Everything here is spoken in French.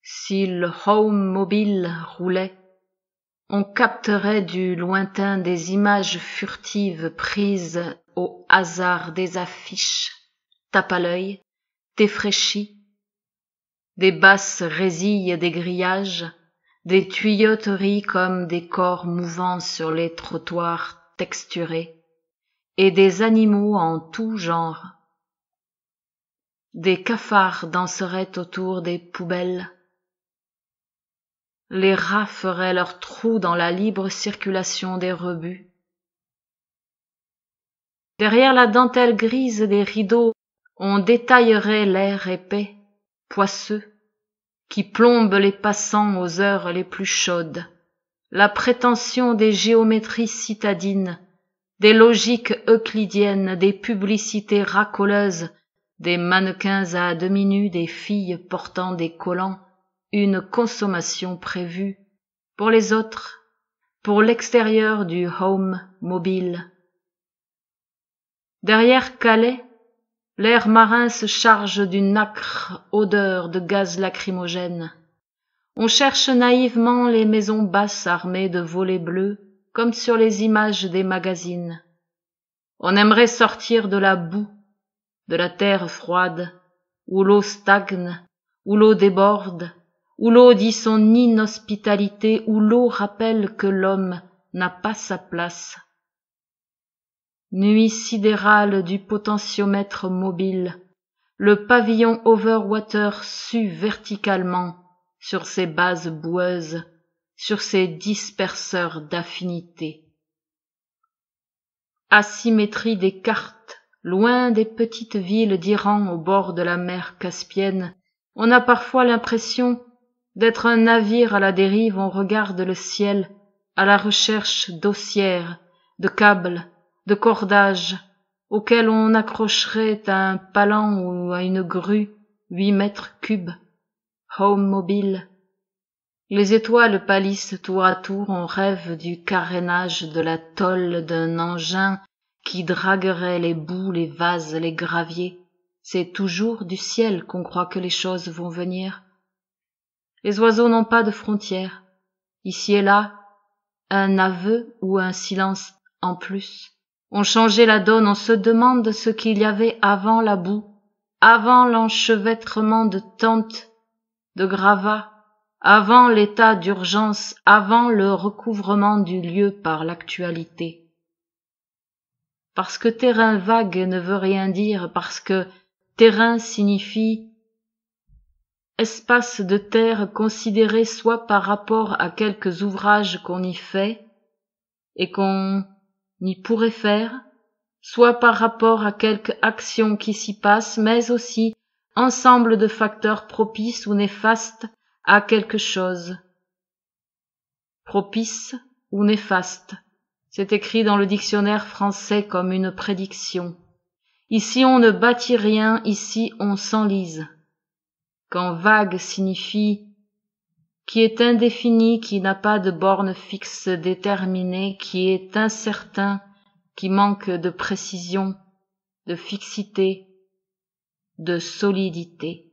Si le home mobile roulait, on capterait du lointain des images furtives prises au hasard des affiches, tape à l'œil, défraîchies, des basses résilles des grillages, des tuyauteries comme des corps mouvants sur les trottoirs texturés, et des animaux en tout genre. Des cafards danseraient autour des poubelles. Les rats feraient leurs trous dans la libre circulation des rebuts. Derrière la dentelle grise des rideaux, on détaillerait l'air épais, poisseux, qui plombe les passants aux heures les plus chaudes, la prétention des géométries citadines, des logiques euclidiennes, des publicités racoleuses, des mannequins à demi nus, des filles portant des collants, une consommation prévue pour les autres, pour l'extérieur du home mobile. Derrière Calais, l'air marin se charge d'une âcre odeur de gaz lacrymogène. On cherche naïvement les maisons basses armées de volets bleus, comme sur les images des magazines. On aimerait sortir de la boue, de la terre froide, où l'eau stagne, où l'eau déborde, où l'eau dit son inhospitalité, où l'eau rappelle que l'homme n'a pas sa place. Nuit sidérale du potentiomètre mobile, le pavillon Overwater sue verticalement sur ses bases boueuses, sur ses disperseurs d'affinités. Asymétrie des cartes, loin des petites villes d'Iran au bord de la mer Caspienne, on a parfois l'impression d'être un navire à la dérive. On regarde le ciel à la recherche d'ossières, de câbles, de cordages, auxquels on accrocherait à un palan ou à une grue 8 mètres cubes. Home mobile. Les étoiles pâlissent tour à tour, on rêve du carénage de la tôle d'un engin qui draguerait les boues, les vases, les graviers. C'est toujours du ciel qu'on croit que les choses vont venir. Les oiseaux n'ont pas de frontières. Ici et là, un aveu ou un silence en plus. On changeait la donne, on se demande ce qu'il y avait avant la boue, avant l'enchevêtrement de tentes, de gravats, avant l'état d'urgence, avant le recouvrement du lieu par l'actualité. Parce que terrain vague ne veut rien dire, parce que terrain signifie espace de terre considéré soit par rapport à quelques ouvrages qu'on y fait et qu'on y pourrait faire, soit par rapport à quelque action qui s'y passe, mais aussi ensemble de facteurs propices ou néfastes à quelque chose. Propice ou néfaste, c'est écrit dans le dictionnaire français comme une prédiction. Ici on ne bâtit rien, ici on s'enlise. Quand vague signifie qui est indéfini, qui n'a pas de borne fixe déterminée, qui est incertain, qui manque de précision, de fixité, de solidité.